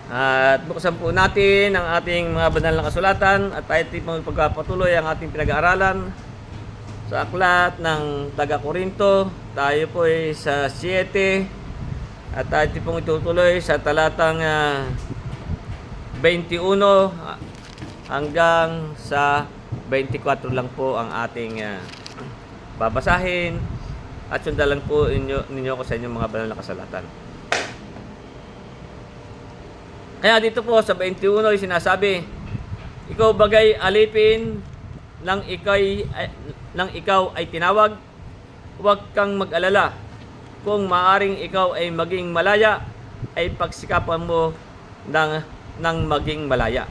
At buksan po natin ang ating mga banal na kasulatan at tayo po pagpapatuloy ang ating pinag-aaralan sa aklat ng taga-Korinto. Tayo po ay sa 7 at tayo pong itutuloy sa talatang 21 hanggang sa 24 lang po ang ating babasahin at sundan lang po ninyo ko sa inyong mga banal na kasulatan. Kaya dito po sa 21 ay sinasabi, ikaw bagay alipin nang ikaw ay tinawag, huwag kang mag-alala. Kung maaring ikaw ay maging malaya, ay pagsikapan mo ng maging malaya.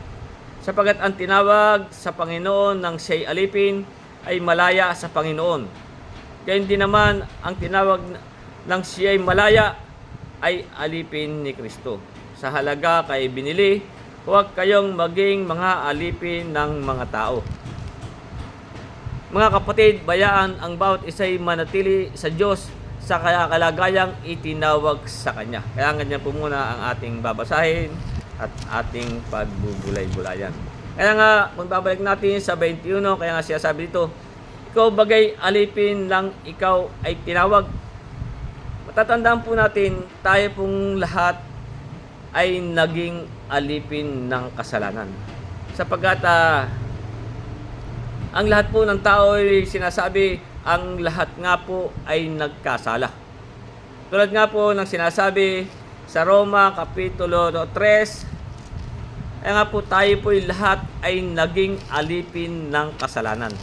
Sapagat ang tinawag sa Panginoon ng siya'y alipin ay malaya sa Panginoon. Kaya hindi naman ang tinawag ng siya'y malaya ay alipin ni Kristo. Sa halaga kay binili, huwag kayong maging mga alipin ng mga tao. Mga kapatid, bayaan ang bawat isa'y manatili sa Diyos sa kalagayang itinawag sa Kanya. Kaya ganyan po muna ang ating babasahin at ating pagbubulay-bulayan. Kaya nga, magbabalik natin sa 21, kaya nga siya sabi dito, ikaw bagay alipin lang ikaw ay tinawag. Matatandaan po natin, tayo pong lahat ay naging alipin ng kasalanan. Sapagkat ang lahat po ng tao ay sinasabi, ang lahat nga po ay nagkasala. Tulad nga po ng sinasabi sa Roma Kapitulo 3, ay nga po tayo po ay lahat ay naging alipin ng kasalanan.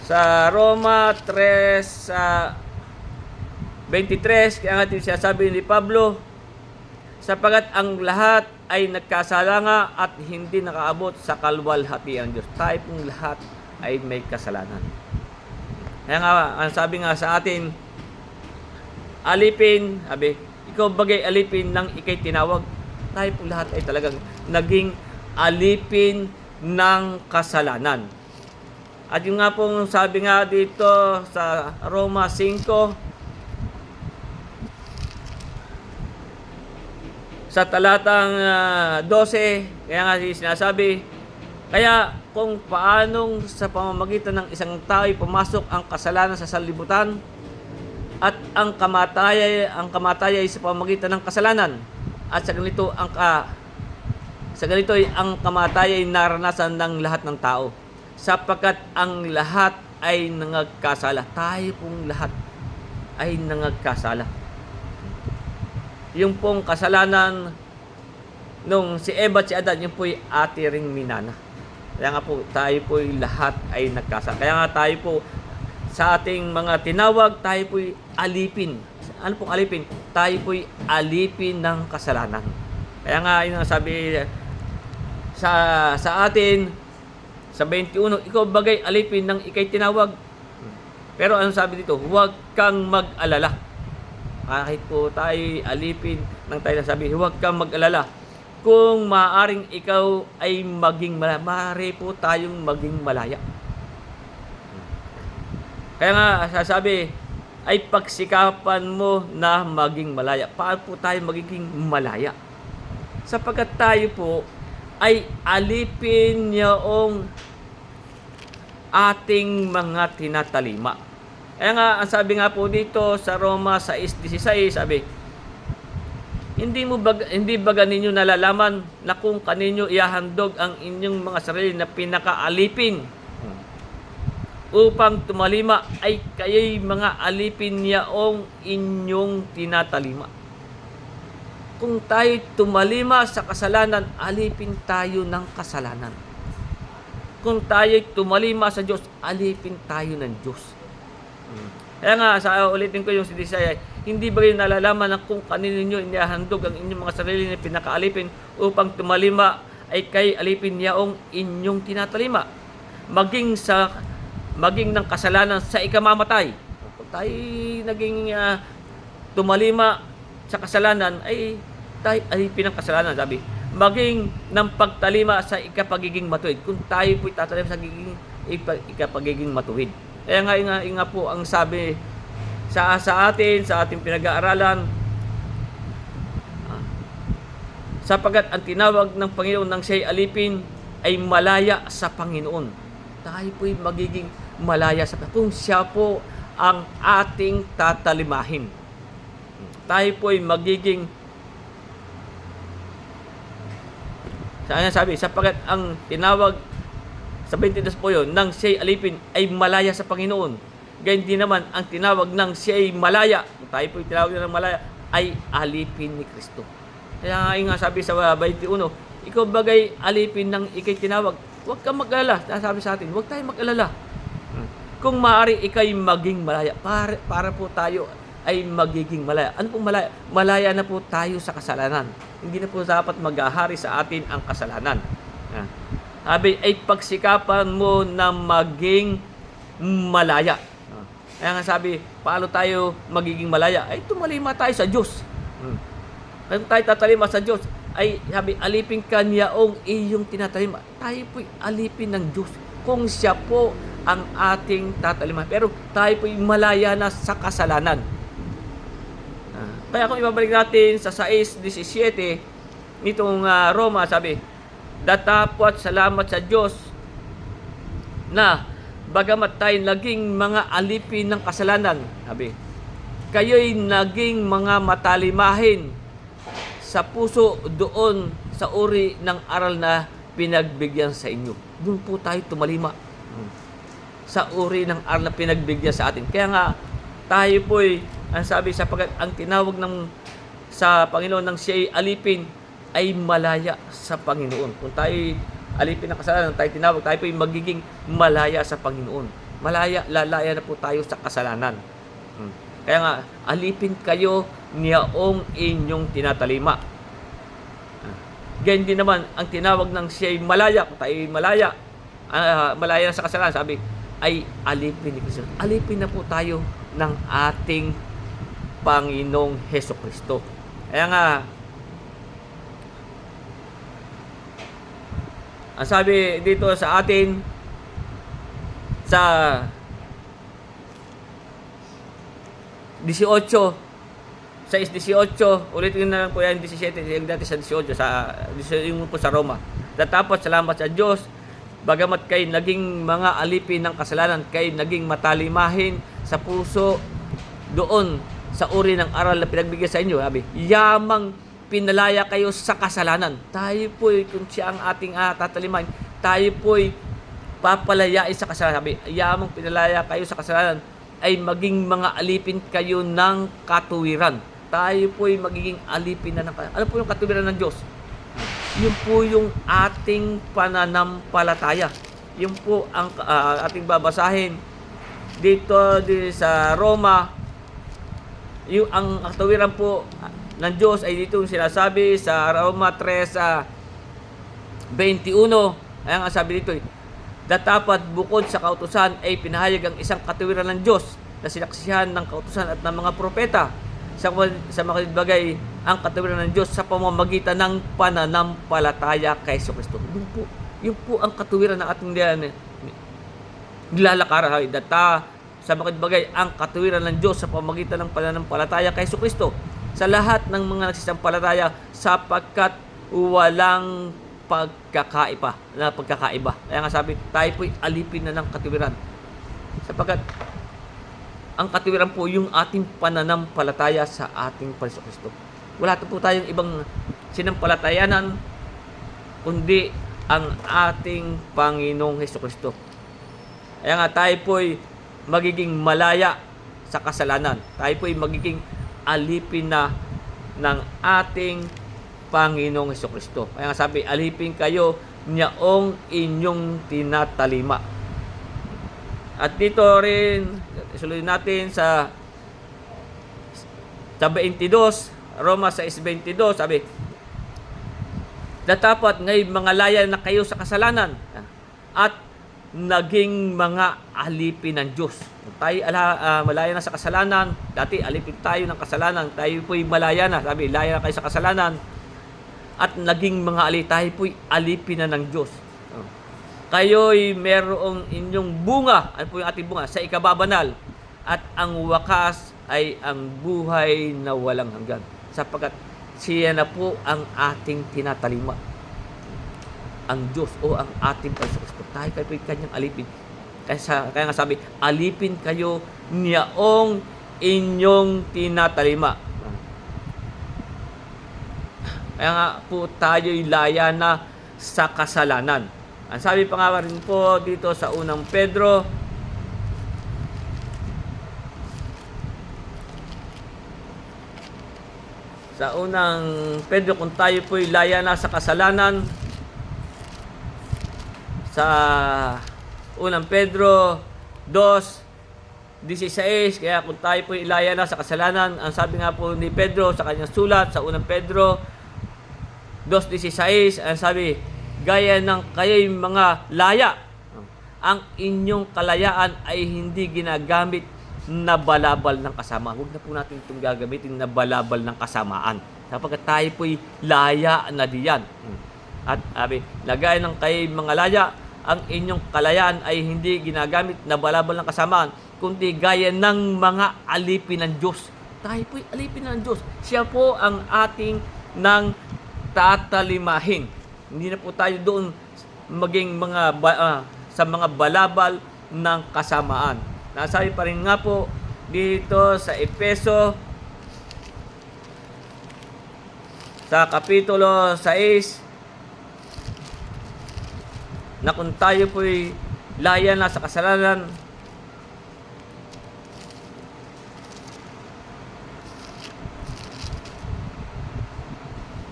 Sa Roma 3:23, kaya nga sinasabi ni Pablo, sapagat ang lahat ay nagkasala nga at hindi nakaabot sa kaluwalhatian ng Diyos. Tayo pong lahat ay may kasalanan. Kaya nga, ang sabi nga sa atin, alipin, sabi, ikaw bagay alipin ng ikay tinawag. Tayo pong lahat ay talagang naging alipin ng kasalanan. At yung nga pong sabi nga dito sa Roma 5, sa talatang 12, kaya nga sinasabi, kaya kung paanong sa pamamagitan ng isang tao ay pumasok ang kasalanan sa sanlibutan at ang kamatay ay sa pamamagitan ng kasalanan at sa ganito ay ang kamatay ay naranasan ng lahat ng tao sapagkat ang lahat ay nangagkasala. Tayo pong lahat ay nangagkasala. Yung pong kasalanan nung si Eva at si Adan, yung po'y ati ring minana. Kaya nga po, tayo po'y lahat ay nagkasala. Kaya nga tayo po, sa ating mga tinawag, tayo po'y alipin. Ano pong alipin? Tayo po'y alipin ng kasalanan. Kaya nga, yun ang sabi sa atin, sa 21, ikaw bagay alipin ng ikay tinawag. Pero anong sabi dito? Huwag kang mag-alala. Kahit po tayo alipin ng tayo na sabi, huwag kang mag-alala. Kung maaring ikaw ay maging malaya, maaari po tayong maging malaya. Kaya nga, sasabi, ay pagsikapan mo na maging malaya. Paano po tayo magiging malaya? Sapagkat tayo po ay alipin niyaong ating mga tinatalima. Kaya nga, ang sabi nga po dito sa Roma 6:16, sabi, hindi baga ninyo nalalaman na kung kaninyo iahandog ang inyong mga sarili na pinakaalipin upang tumalima ay kayo'y mga alipin niyaong inyong tinatalima. Kung tayo tumalima sa kasalanan, alipin tayo ng kasalanan. Kung tayo tumalima sa Diyos, alipin tayo ng Diyos. Kaya nga, ulitin ko yung si Desaya, hindi ba kayo nalalaman na kung kanino nyo inihahandog ang inyong mga sarili na pinakaalipin upang tumalima ay kay alipin niyaong inyong tinatalima. Maging ng kasalanan sa ikamamatay. Kung tayo naging tumalima sa kasalanan, ay tayo alipin ng kasalanan, sabi. Maging ng pagtalima sa ikapagiging matuwid. Kung tayo po'y tatalima sa ikapagiging matuwid. Kaya nga po ang sabi sa atin, sa ating pinag-aaralan, Sapagkat ang tinawag ng Panginoon ng siya'y alipin ay malaya sa Panginoon. Tayo po'y magiging malaya sa Panginoon kung siya po ang ating tatalimahin. Tayo po'y magiging, saan sabi, sapagkat ang tinawag sa 22 po yun, ng siya'y alipin ay malaya sa Panginoon. Ganyan din naman ang tinawag ng siya'y malaya, kung tayo po'y tinawag ng malaya, ay alipin ni Kristo. Kaya nga sabi sa 21, ikaw bagay alipin ng ikay tinawag, huwag kang mag-alala. Sabi sa atin, huwag tayong mag-alala. Kung maaari ikay maging malaya, para po tayo ay magiging malaya. Ano pong malaya? Malaya na po tayo sa kasalanan. Hindi na po dapat maghahari sa atin ang kasalanan. Sabi ay pagsikapan mo na maging malaya. Kaya nga sabi, paano tayo magiging malaya? Ay tumalima tayo sa Diyos. Kung tayo tatalima sa Diyos, ay sabi, alipin ka niyaong iyong tinatalima. Tayo po'y alipin ng Diyos kung siya po ang ating tatalima. Pero tayo po'y malaya na sa kasalanan. Kaya kung ibabalik natin sa 6:17 nitong Roma, sabi, datapwat salamat sa Diyos na bagamat tayo naging mga alipin ng kasalanan, sabi, kayo'y naging mga matalimahin sa puso doon sa uri ng aral na pinagbigyan sa inyo. Doon po tayo tumalima. Sa uri ng aral na pinagbigyan sa atin. Kaya nga, tayo po'y, ang sabi, sapagkat ang tinawag sa Panginoon ng siya'y alipin ay malaya sa Panginoon. Kung tayo alipin ng kasalanan, tayo tinawag, tayo po'y magiging malaya sa Panginoon. Lalaya na po tayo sa kasalanan. Kaya nga, alipin kayo niyaong inyong tinatalima. Ganyan din naman, ang tinawag ng siya'y malaya, kung tayo malaya, malaya na sa kasalanan, sabi, ay alipin ni Kristo. Alipin na po tayo ng ating Panginoong Hesukristo. Kaya nga, ang sabi dito sa atin, sa 18, 6:18, ulitin na lang po yan, 17, yung dati sa 18, yung po sa Roma. Datapot, salamat sa Diyos, bagamat kayo naging mga alipin ng kasalanan, kayo naging matalimahin sa puso doon sa uri ng aral na pinagbigay sa inyo. Sabi, yamang pinalaya kayo sa kasalanan. Tayo po'y, kung siya ang ating tatalimahin, tayo po'y papalayain sa kasalanan. Sabi, yamang pinalaya kayo sa kasalanan, ay maging mga alipin kayo ng katuwiran. Tayo po'y magiging alipin na ng kasalanan. Ano po yung katuwiran ng Diyos? Yun po yung ating pananampalataya. Yun po ang ating babasahin dito sa Roma. Yung ang katuwiran po ng Diyos ay dito yung sinasabi sa Roma 3:21. Ayan ang sabi dito, datapat bukod sa kautusan ay pinahayag ang isang katuwiran ng Diyos na sinaksihan ng kautusan at ng mga propeta sa mga bagay ang katuwiran ng Diyos sa pamamagitan ng pananampalataya kay Jesucristo. Yun po ang katuwiran ng ating nilalakaran. Sa mga bagay ang katuwiran ng Diyos sa pamamagitan ng pananampalataya kay Jesucristo sa lahat ng mga nagsisampalataya sapagkat walang pagkakaiba. Kaya nga sabi, tayo po'y alipin na ng katuwiran. Sapagkat ang katuwiran po yung ating pananampalataya sa ating Jesucristo. Wala po tayong ibang sinampalatayanan kundi ang ating Panginoong Jesucristo. Kaya nga tayo po'y magiging malaya sa kasalanan. Tayo po'y magiging alipin na ng ating Panginoong Jesucristo. Kaya nga sabi, alipin kayo niyaong inyong tinatalima. At dito rin, isuloy natin sa 22, Roma 6:22, sabi, datapat ngayon mga laya na kayo sa kasalanan at naging mga alipin ng Diyos. Kung tayo malaya na sa kasalanan, dati alipin tayo ng kasalanan, tayo po'y malaya na, sabi, laya na kayo sa kasalanan, at naging mga tayo po'y alipin na ng Diyos. Kayo'y merong inyong bunga, ano po yung ating bunga? Sa ikababanal, at ang wakas ay ang buhay na walang hanggan. Sapagkat siya na po ang ating tinatalima. Ang Diyos o ang ating Panginoon. Tayo kayo po kanyang alipin. Kaya nga sabi, alipin kayo niyaong inyong tinatalima. Kaya nga po tayo'y laya na sa kasalanan. Ang sabi pa nga rin po dito sa unang Pedro, kung tayo po'y laya na sa kasalanan, sa unang Pedro 2:16, kaya kung tayo po'y laya na sa kasalanan, ang sabi nga po ni Pedro sa kanyang sulat sa unang Pedro 2:16, ang sabi, gaya ng kayo'y mga laya, ang inyong kalayaan ay hindi ginagamit na balabal ng kasama. Huwag na po natin itong gagamitin na balabal ng kasamaan. Sapagkat tayo po'y laya na diyan. At sabi, lagay ng kayo'y mga laya, ang inyong kalayaan ay hindi ginagamit na balabal ng kasamaan, kundi gaya ng mga alipin ng Diyos. Tayo po'y alipin ng Diyos. Siya po ang ating nang tatalimahin. Hindi na po tayo doon maging sa mga balabal ng kasamaan. Nasabi pa rin nga po dito sa Efeso sa Kapitulo 6 na kung tayo po'y laya na sa kasalanan,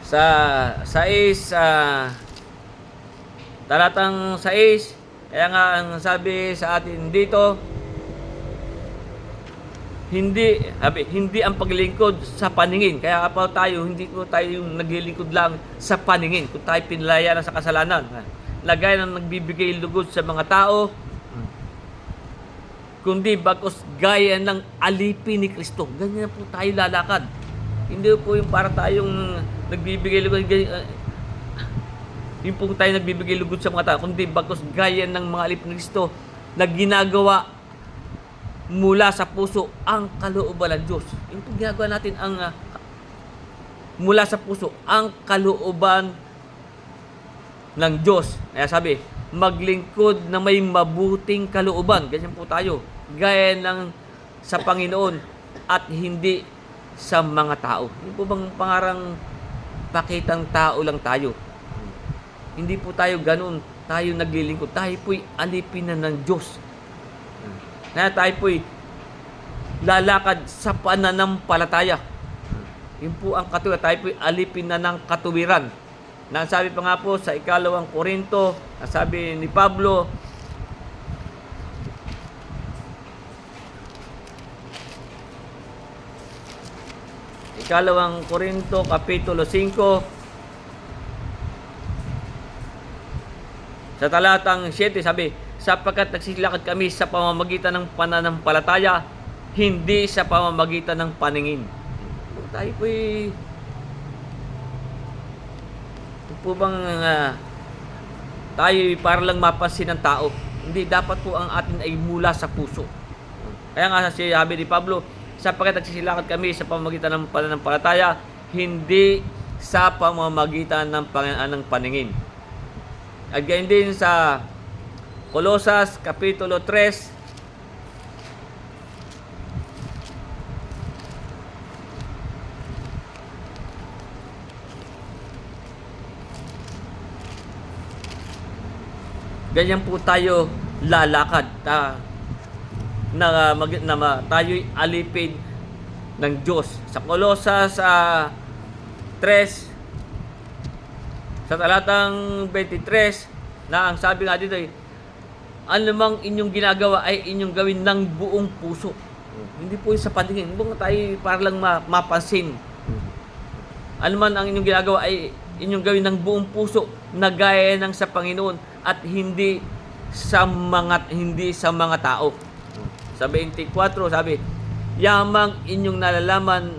sa 6 talatang 6, kaya nga ang sabi sa atin dito, hindi ang paglilingkod sa paningin. Kaya po tayo, hindi po tayo yung naglilingkod lang sa paningin. Kung tayo pinalaya na sa kasalanan, lagay na nagbibigay lugod sa mga tao, kundi bagkus gaya ng alipin ni Kristo. Ganyan po tayo lalakad. Hindi po yung para tayong nagbibigay lugod, yung po tayo nagbibigay lugod sa mga tao, kundi bagkus gaya ng mga alipin ni Kristo na ginagawa mula sa puso ang kalooban ng Diyos. Yung po ginagawa natin ang mula sa puso ang kalooban ng Diyos. Kaya sabi, maglingkod na may mabuting kalooban. Ganyan po tayo. Gaya ng sa Panginoon at hindi sa mga tao. Yung po bang pangarang pakitang tao lang tayo? Hindi po tayo ganun. Tayo naglilingkod. Tayo po'y alipin na ng Diyos. Na tayo po'y lalakad sa pananampalataya. Yun po ang katuwiran. Tayo po'y alipin na ng katuwiran. Nasabi pa nga po sa 2 Korinto, nasabi ni Pablo, Ikalawang Korinto, Kapitulo 5, sa talatang 7, sabi, sapagkat nagsilakad kami sa pamamagitan ng pananampalataya, hindi sa pamamagitan ng paningin. Tayo po'y po bang tayo para lang mapansin ng tao. Hindi, dapat po ang atin ay mula sa puso. Kaya nga sabi ni Pablo, sapagkat nagsisilakad kami sa pamamagitan ng pananampalataya, hindi sa pamamagitan ng paningin. At gayon din sa Kolosas Kapitulo 3, ganyan po tayo lalakad tayo'y alipin ng Diyos. Sa Kolosas 3 sa talatang 23, na ang sabi nga dito ay, anumang inyong ginagawa ay inyong gawin ng buong puso. Hindi po yung sa paningin. Hindi tayo para lang mapansin. Anuman ang inyong ginagawa ay inyong gawin ng buong puso na gaya ng sa Panginoon at hindi sa mga tao. Sa 24 sabi, yamang inyong nalalaman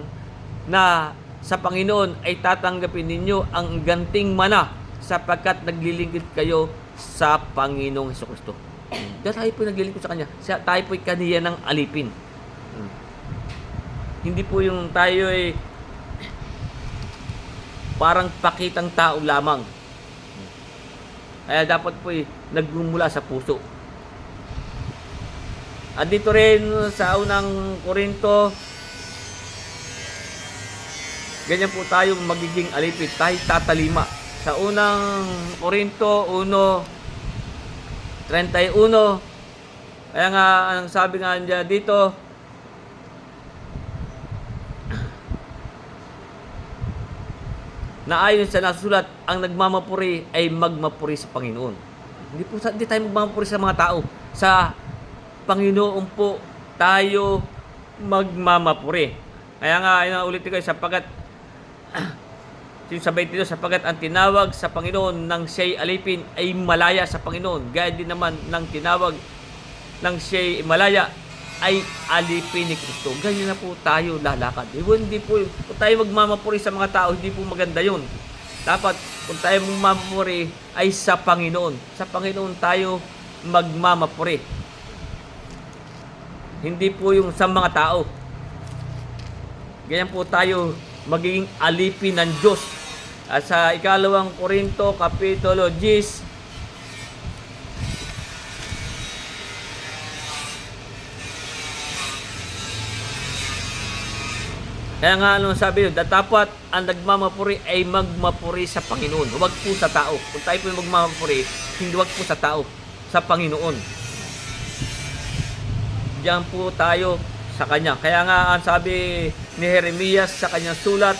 na sa Panginoon ay tatanggapin ninyo ang ganting mana sapagkat naglilingkod kayo sa Panginoong Hesukristo. Dahil tayo po naglilingkod sa Kanya. Tayo po kaniya ng alipin. Hindi po yung tayo ay parang pakitang tao lamang. Kaya dapat po nagmumula sa puso. At dito rin sa unang Korinto, ganyan po tayo magiging alipin, tayo tatalima. Sa unang Korinto 1:31, kaya nga ang sabi nga niya dito, na ayon sa nasulat, ang nagmamapuri ay magmapuri sa Panginoon. Hindi tayo magmamapuri sa mga tao. Sa Panginoon po tayo magmamapuri. Kaya nga, ulit ko, sapagkat sa 22, sapagkat ang tinawag sa Panginoon ng siya'y alipin ay malaya sa Panginoon. Gaya din naman ng tinawag ng siya'y malaya ay alipin ni Kristo. Ganyan na po tayo lalakad. Hindi po, kung tayo magmamapuri sa mga tao, hindi po maganda yun. Dapat, kung tayo magmamapuri, ay sa Panginoon. Sa Panginoon tayo magmamapuri. Hindi po yung sa mga tao. Ganyan po tayo magiging alipin ng Diyos. At sa 2 Korinto, Kapitulo 10, kaya nga sabi yun, dapat ang nagmamapuri ay magmapuri sa Panginoon. Huwag po sa tao. Kung tayo po magmamapuri, hindi huwag po sa tao, sa Panginoon. Diyan po tayo sa Kanya. Kaya nga ang sabi ni Jeremias sa kanyang sulat,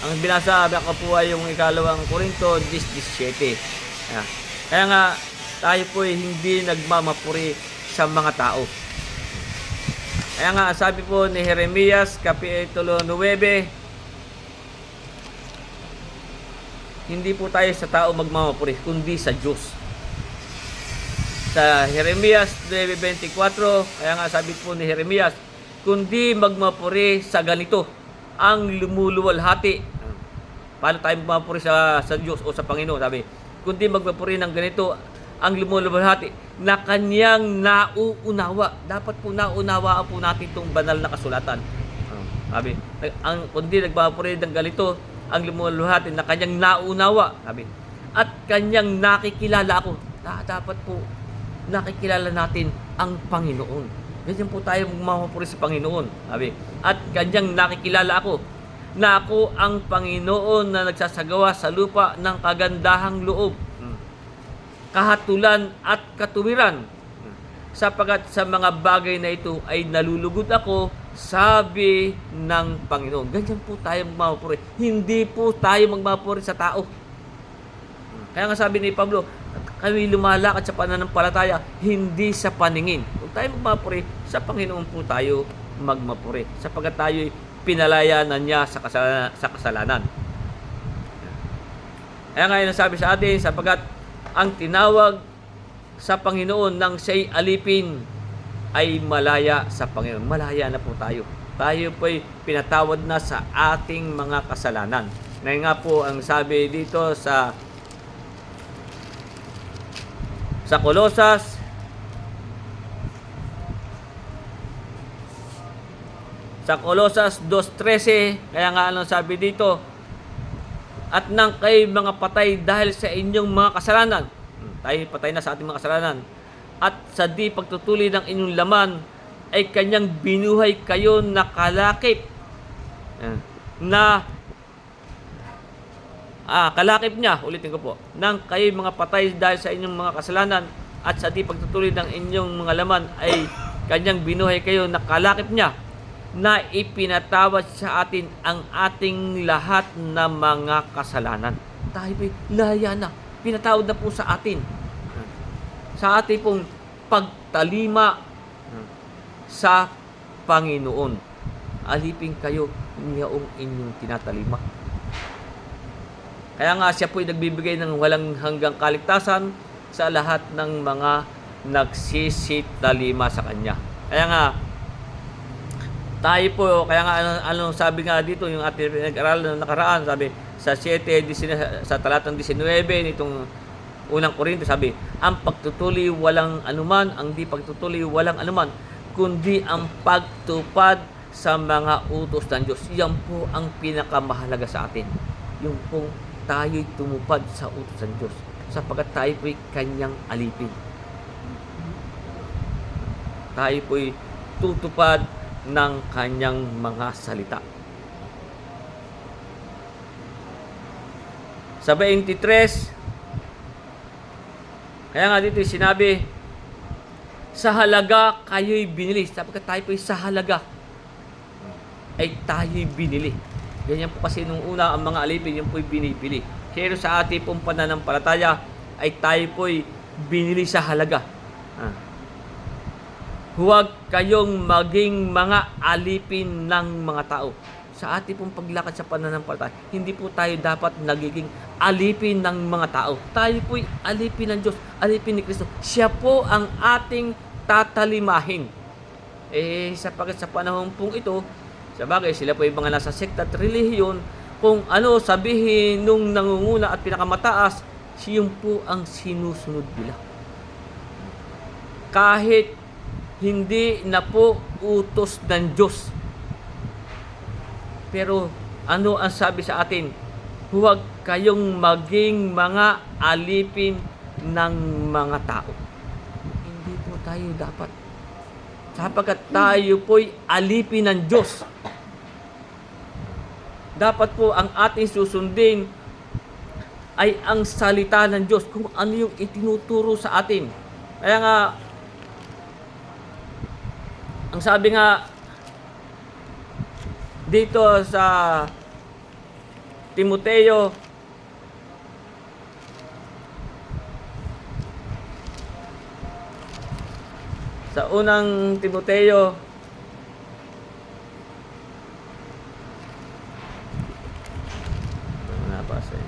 ang binasa ko po ay yung 2 Korinto 10:17. Kaya nga tayo po ay hindi nagmamapuri sa mga tao. Kaya nga sabi po ni Jeremias Kapitulo 9, hindi po tayo sa tao magmamapuri, kundi sa Diyos. Sa Jeremias 9:24, kaya nga sabi po ni Jeremias, kundi magmapuri sa ganito, ang lumuluwalhati. Paano tayo magmapuri sa Diyos o sa Panginoon? Sabi, kundi magmapuri ng ganito, ang lumuluwalhati, na kanyang nauunawa. Dapat po naunawaan po natin itong banal na kasulatan. Sabi, kundi nagmapuri ng ganito, ang lumuluwalhati, na kanyang nauunawa. Sabi, at kanyang nakikilala ako. Dapat po nakikilala natin ang Panginoon. Ganyan po tayo magmamapuri sa Panginoon. Sabi, at kanyang nakikilala ako, na ako ang Panginoon na nagsasagawa sa lupa ng kagandahang loob, kahatulan at katuwiran, sapagkat sa mga bagay na ito ay nalulugod ako, sabi ng Panginoon. Ganyan po tayo magmamapuri. Hindi po tayo magmamapuri sa tao. Kaya nga sabi ni Pablo, kami lumalakad sa pananampalataya, hindi sa paningin. Kung tayo magmapuri, sa Panginoon po tayo magmapuri, sapagkat tayo pinalayanan niya sa kasalanan. Kaya nga sabi sa atin, sapagkat ang tinawag sa Panginoon ng siya'y alipin ay malaya sa Panginoon. Malaya na po tayo. Tayo po'y pinatawad na sa ating mga kasalanan. Ngayon nga po ang sabi dito sa Kolosas sa Kolosas 2:13, kaya nga sabi dito, at nang kayo mga patay dahil sa inyong mga kasalanan, tayo patay na sa ating mga kasalanan, at sa di pagtutuli ng inyong laman, ay kanyang binuhay kayo na kalakip, kalakip niya, ulitin ko po, nang kayo mga patay dahil sa inyong mga kasalanan, at sa di pagtutuli ng inyong mga laman, ay kanyang binuhay kayo na kalakip niya, na ipinatawad sa atin ang ating lahat na mga kasalanan. Tayo po'y laya na, pinatawad na po sa atin, sa ating pong pagtalima sa Panginoon. Alipin kayo niyaong inyong tinatalima. Kaya nga siya po'y nagbibigay ng walang hanggang kaligtasan sa lahat ng mga nagsisitalima sa Kanya. Kaya nga tayo po, kaya nga anong sabi nga dito, yung ating pinag-aral na nakaraan, sabi sa 7, sa talatang 19 nitong unang Korinto, sabi, ang pagtutuli walang anuman, ang di pagtutuli walang anuman, kundi ang pagtupad sa mga utos ng Diyos. Yan po ang pinakamahalaga sa atin. Yung pong tayo'y tumupad sa utos ng Diyos, sapagkat tayo po'y kanyang alipin. Tayo po'y tutupad ng kanyang mga salita. Sa 23, kaya nga dito sinabi, sa halaga kayo'y binili. Sapagkat tayo po'y sa halaga ay tayo'y binili. Ganyan po kasi nung una ang mga alipin, yung po'y binibili. Pero sa ating pong pananampalataya ay tayo po'y binili sa halaga. Huwag kayong maging mga alipin ng mga tao. Sa ating pong paglakad sa pananampalataya, hindi po tayo dapat nagiging alipin ng mga tao. Tayo po'y alipin ng Diyos, alipin ni Kristo. Siya po ang ating tatalimahin. Sapagkat sa panahon pong ito, sabagay sila po yung mga nasa sekta at relihiyon, kung ano sabihin nung nangunguna at pinakamataas, siyang po ang sinusunod nila. Kahit hindi na po utos ng Diyos. Pero ano ang sabi sa atin? Huwag kayong maging mga alipin ng mga tao. Hindi po tayo dapat. Sapagkat tayo po'y alipin ng Diyos. Dapat po ang ating susundin ay ang salita ng Diyos, kung ano yung itinuturo sa atin. Kaya nga, ang sabi nga dito sa Timoteo, sa unang Timoteo, nabasa eh.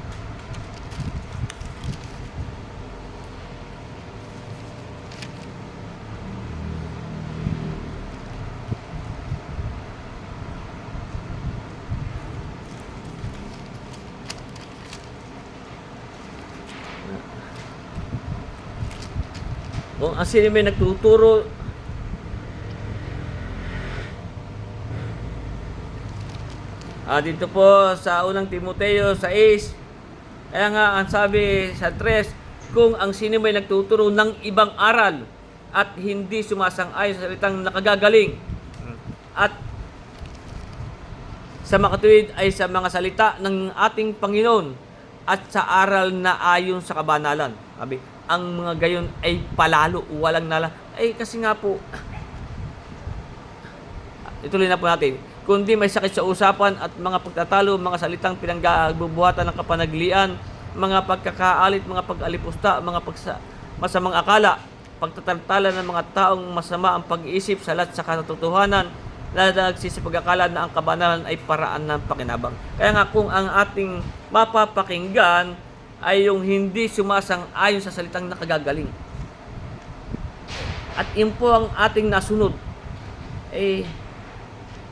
Kung ang sino may nagtuturo dito po sa unang Timoteo 6, kaya nga ang sabi sa 3, kung ang sino may nagtuturo ng ibang aral at hindi sumasang-ayon sa salitang nakagagaling at sa makatuwid ay sa mga salita ng ating Panginoon at sa aral na ayon sa kabanalan. Sabi, ang mga gayon ay palalo, walang nala. Kasi nga po, ituloy na po natin. Kundi may sakit sa usapan at mga pagtatalo, mga salitang pinanggabubuhatan ng kapanaglian, mga pagkakaalit, mga pag-alipusta, mga masamang akala, pagtataltalan ng mga taong masama ang pag-iisip salat sa katotohanan, na nagsisipag-akala na ang kabanalan ay paraan ng pakinabang. Kaya nga kung ang ating mapapakinggan ay yung hindi sumasang-ayon sa salitang nakagagaling, at yun po ang ating nasunod,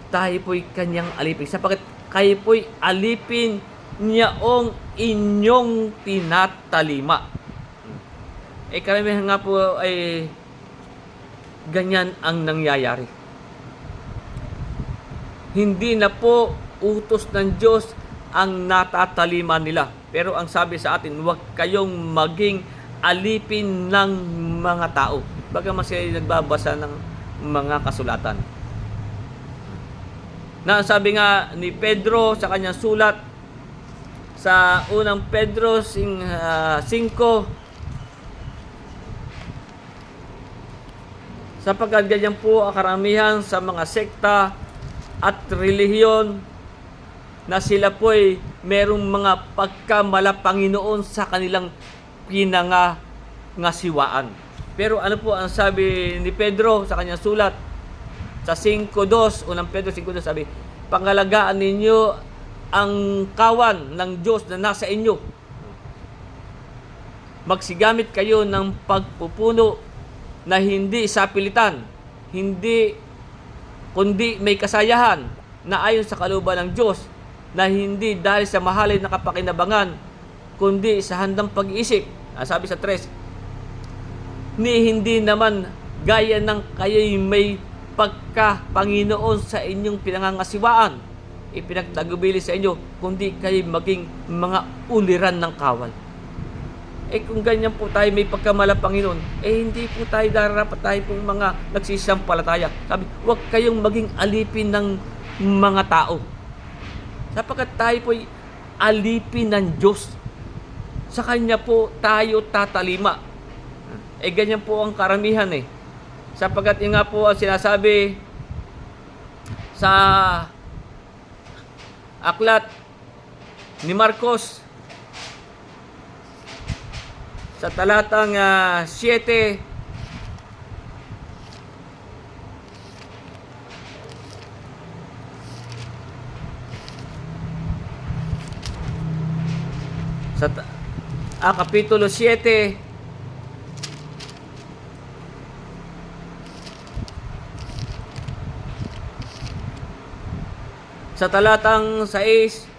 tayo po'y kanyang alipin. Sapagkat kayo po'y alipin niyaong inyong tinatalima. Karamihan nga po ay ganyan ang nangyayari. Hindi na po utos ng Diyos ang natatalima nila. Pero ang sabi sa atin, huwag kayong maging alipin ng mga tao. Bagaman sila nagbabasa ng mga kasulatan. Na sabi nga ni Pedro sa kanyang sulat sa unang Pedro 5, sapagkat ganyan po ang karamihan sa mga sekta at relihiyon na sila po ay merong mga pagkamalapanginoon sa kanilang pinangangasiwaan. Pero ano po ang sabi ni Pedro sa kanyang sulat? Sa 5:2, unang Pedro 5:2 sabi, pangalagaan ninyo ang kawan ng Diyos na nasa inyo. Magsigamit kayo ng pagpupuno na hindi sa pilitan, kundi may kasayahan na ayon sa kalooban ng Diyos, na hindi dahil sa mahalin na kapakinabangan, kundi sa handang pag-iisip. Sabi sa 3, hindi naman gaya ng kayo'y may pagka Panginoon sa inyong pinangangasiwaan, ipinagtagubili sa inyo, kundi kayo maging mga uliran ng kawal. Kung ganyan po tayo may pagkamala Panginoon, hindi po tayo darapat tayo pong mga nagsisampalataya. Sabi, huwag kayong maging alipin ng mga tao. Sapagkat tayo po alipin ng Diyos. Sa Kanya po tayo tatalima. Ganyan po ang karamihan Sapagkat yun nga po ang sinasabi sa aklat ni Marcos sa talatang 7 sa kapitulo 7 sa talatang 6.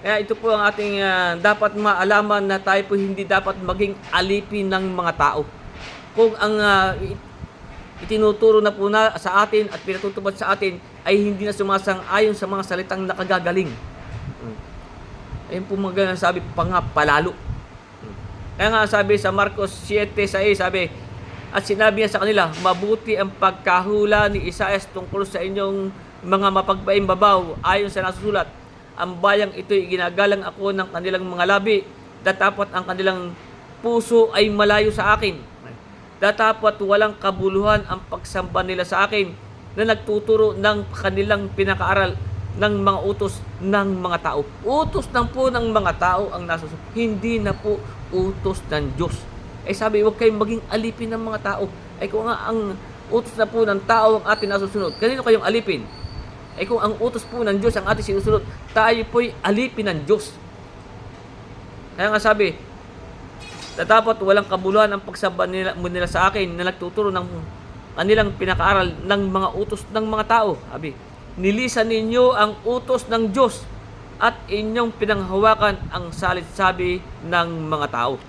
Kaya ito po ang ating dapat maalaman na tayo po hindi dapat maging alipin ng mga tao. Kung ang itinuturo na po na sa atin at pinatutupad sa atin ay hindi na sumasang-ayon sa mga salitang nakagagaling. Ayun po mga sabi pa nga palalo. Kaya nga sabi sa Marcos 7:6, sabi, at sinabi niya sa kanila, mabuti ang pagkahula ni Isaias tungkol sa inyong mga mapagbaing babaw ayon sa nasusulat. Ang bayang ito'y ginagalang ako ng kanilang mga labi, datapat ang kanilang puso ay malayo sa akin. Datapat walang kabuluhan ang pagsamba nila sa akin na nagtuturo ng kanilang pinakaaral ng mga utos ng mga tao. Utos lang po ng mga tao ang nasusunod. Hindi na po utos ng Diyos. Sabi, huwag kayong maging alipin ng mga tao. Kung nga ang utos na po ng tao ang ating nasusunod, kanino kayong alipin? Kung ang utos po ng Diyos ang ating sinusunod, tayo po'y alipin ng Diyos. Kaya nga sabi, dapat walang kabuluhan ang pagsamba nila sa akin na nagtuturo ng kanilang pinakaaral ng mga utos ng mga tao. Sabi, nilisan ninyo ang utos ng Diyos at inyong pinanghawakan ang salit-sabi ng mga tao.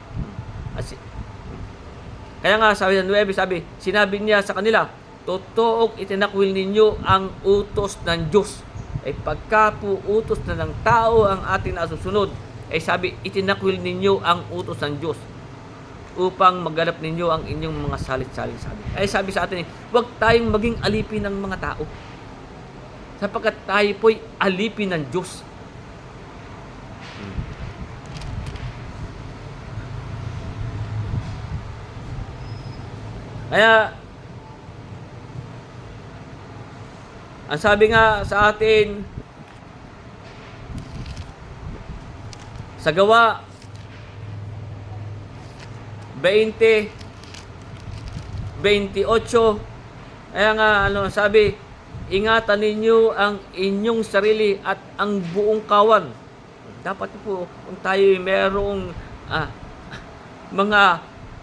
Kaya nga sabi ng 9, sinabi niya sa kanila, totoong itinakwil ninyo ang utos ng Diyos. Pagka po utos na ng tao ang ating nasusunod, sabi, itinakwil ninyo ang utos ng Diyos upang maganap ninyo ang inyong mga salit-saling sabi. Sabi sa atin, huwag tayong maging alipin ng mga tao. Sapagkat tayo po'y alipin ng Diyos. Kaya, ang sabi nga sa atin sa Gawa 20:28, kaya nga sabi, ingatan ninyo ang inyong sarili at ang buong kawan. Dapat po kung tayo merong mga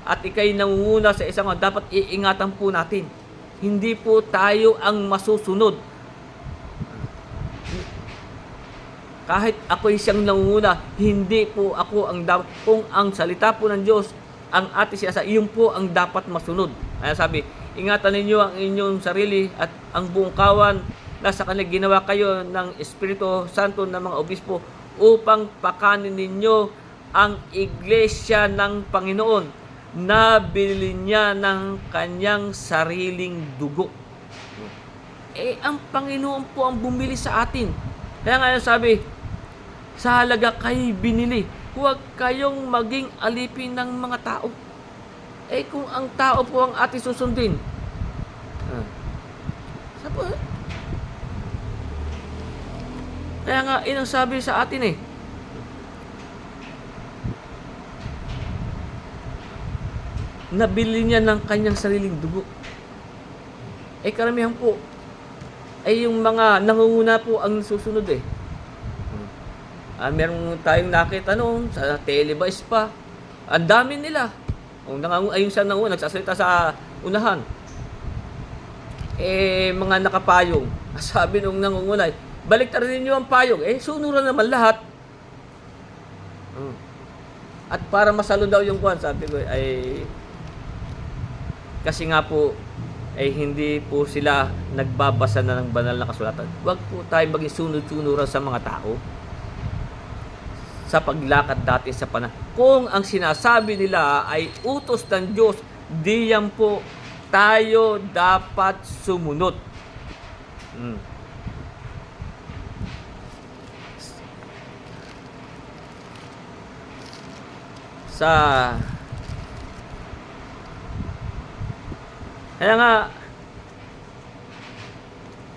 at ikay nangunguna sa isang dapat iingatan po natin. Hindi po tayo ang masusunod. Kahit ako'y siyang nangunguna, hindi po ako ang dapat. Kung ang salita po ng Diyos ang ating sinasabi, iyon po ang dapat masunod. Kaya sabi, ingatan ninyo ang inyong sarili at ang buong kawan na sa kanila ginawa kayo ng Espiritu Santo ng mga obispo upang pakanin ninyo ang iglesia ng Panginoon na binili niya ng kanyang sariling dugo. Ang Panginoon po ang bumili sa atin. Kaya nga sabi, sa halaga kayo binili. Huwag kayong maging alipin ng mga tao. Kung ang tao po ang ating susundin, kaya nga, inang sabi sa atin nabili niya ng kanyang sariling dugo. Karamihan po yung mga nangunguna po ang susunod meron tayong nakita noon sa television pa. Ang dami nila. Ayun sa nanguna, nagsasalita sa unahan. Mga nakapayong. Sabi nung nangunguna, baliktarin niyo ang payong. Sunuran naman lahat. At para masalo daw yung kwan, sabi ko, kasi nga po, ay hindi po sila nagbabasa na ng banal na kasulatan. Huwag po tayo maging sunod-sunuran sa mga tao sa paglakad dati sa panahon. Kung ang sinasabi nila ay utos ng Diyos, diyan po tayo dapat sumunod. Kaya nga,